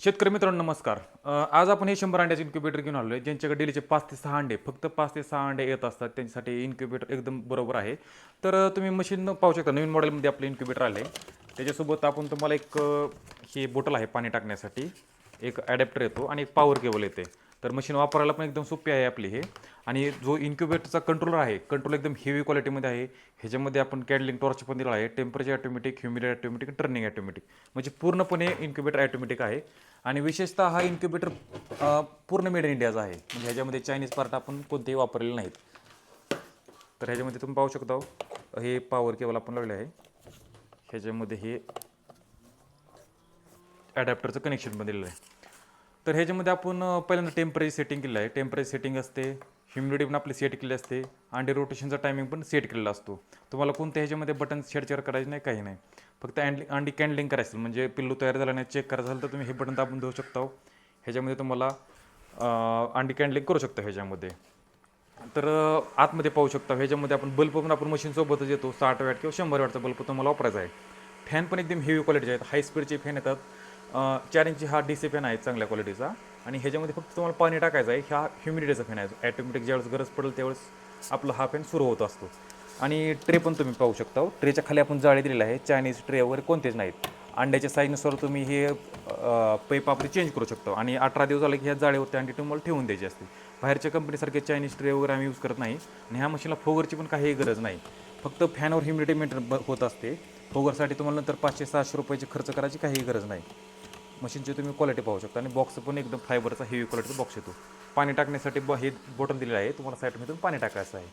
शेतकरी मित्रांनो नमस्कार. आज आपण हे 100 अंड्याचे इन्क्युबेटर घेऊन आलो आहे. ज्यांच्याकडे डेलीचे 5 ते 6 अंडे, फक्त 5 ते 6 अंडे येत असतात, त्यांच्यासाठी इन्क्युबेटर एकदम बरोबर आहे. तर तुम्ही मशीन पाहू शकता, नवीन मॉडेलमध्ये आपलं इन्क्युबेटर आलं आहे. त्याच्यासोबत आपण तुम्हाला एक हे बॉटल आहे पाणी टाकण्यासाठी, एक ॲडॅप्टर येतो आणि एक पॉवर केबल येते. तर मशीन वापरायला पण एकदम सोपी आहे आपली हे. आणि जो इन्क्युबेटरचा कंट्रोलर आहे, कंट्रोल एकदम हेवी क्वालिटीमध्ये आहे. ह्याच्यामध्ये आपण कॅडलिंग टॉर्च पण दिला आहे, temperature automatic, humidity automatic, turning automatic, म्हणजे पूर्णपणे इन्क्युबेटर ऑटोमॅटिक आहे. आणि विशेषतः हा इन्क्युबेटर पूर्ण मेड इन इंडियाचा आहे, म्हणजे ह्याच्यामध्ये चायनीज पार्ट आपण कोणतेही वापरलेले नाहीत. तर ह्याच्यामध्ये तुम्ही पाहू शकता हे पॉवर केबल आपण लावले आहे. ह्याच्यामध्ये हे ॲडॅप्टरचं कनेक्शन पण दिलेलं आहे. तर ह्याच्यामध्ये आपण पहिल्यांदा टेम्परेचर सेटिंग केलं आहे. टेम्परेचर सेटिंग असते, ह्युमिडिटी पण आपली सेट केली असते, अंडे रोटेशनचा टायमिंग पण सेट केलेला असतो. तुम्हाला कोणत्या ह्याच्यामध्ये बटन छेडछाड करायची नाही, काही नाही. फक्त अंडी कॅन्डलिंग करायचं, म्हणजे पिल्लू तयार झाला नाही चेक करायचं झालं तर तुम्ही हे बटन दाबून देऊ शकता. ह्याच्यामध्ये तुम्हाला अंडी कॅन्डलिंग करू शकता ह्याच्यामध्ये. तर आतमध्ये पाहू शकता ह्याच्यामध्ये आपण बल्ब पण आपण मशीनसोबतच येतो. 60 वॅट किंवा 100 वॅटचा बल्ब तुम्हाला वापरायचा आहे. फॅन पण एकदम हेवी क्वालिटीचे आहेत, हाय स्पीडचे फॅन येतात. 4 इंची हा DC फॅन आहे चांगल्या क्वालिटीचा. आणि ह्याच्यामध्ये फक्त तुम्हाला पाणी टाकायचं आहे. हा ह्युमिडिटीचा फॅन आहे, ॲटोमॅटिक ज्यावेळेस गरज पडेल त्यावेळेस आपला हा फॅन सुरू होत असतो. आणि ट्रे पण तुम्ही पाहू शकता. ट्रेच्या खाली आपण जाळी दिलेली आहे, चायनीज ट्रे वगैरे कोणतेच नाहीत. अंड्याच्या साईजनुसार तुम्ही हे पैप आपली चेंज करू शकतो. आणि 18 दिवस झाले की ह्या जाळीवरती अंडी तुम्हाला ठेवून द्यायची असते. बाहेरच्या कंपनीसारखे चायनीज ट्रे वगैरे आम्ही यूज करत नाही. आणि ह्या मशीनला फोगरची पण काही गरज नाही, फक्त फॅनवर ह्युमिडिटी मेंटेन होत असते. फोगरसाठी तुम्हाला नंतर 500-600 रुपयाची खर्च करायची काही गरज नाही. मशीनची तुम्ही क्वालिटी पाहू शकता. आणि बॉक्स पण एकदम फायबरचा हेवी क्वालिटीचा बॉक्स येतो. पाणी टाकण्यासाठी हे बॉटल दिलेलं आहे, तुम्हाला साईडमधून पाणी टाकायचं आहे.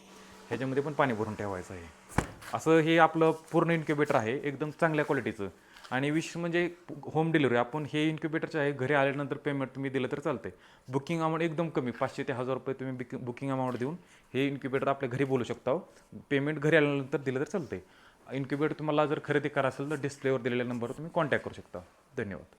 ह्याच्यामध्ये पण पाणी भरून ठेवायचं आहे. असं हे आपलं पूर्ण इन्क्युबेटर आहे, एकदम चांगल्या क्वालिटीचं. आणि विशेष म्हणजे होम डिलिव्हरी, आपण हे इन्क्युबेटरचे आहे, घरी आल्यानंतर पेमेंट तुम्ही दिलं तर चालते. बुकिंग अमाऊंट एकदम कमी, 500 ते 1000 रुपये तुम्ही बुकिंग अमाऊंट देऊन हे इन्क्युबेटर आपल्या घरी बोलू शकता. पेमेंट घरी आल्यानंतर दिलं तर चालते. इन्क्युबेटर तुम्हाला जर खरेदी करा असेल तर डिस्प्लेवर दिलेल्या नंबरवर तुम्ही कॉन्टॅक्ट करू शकता. धन्यवाद.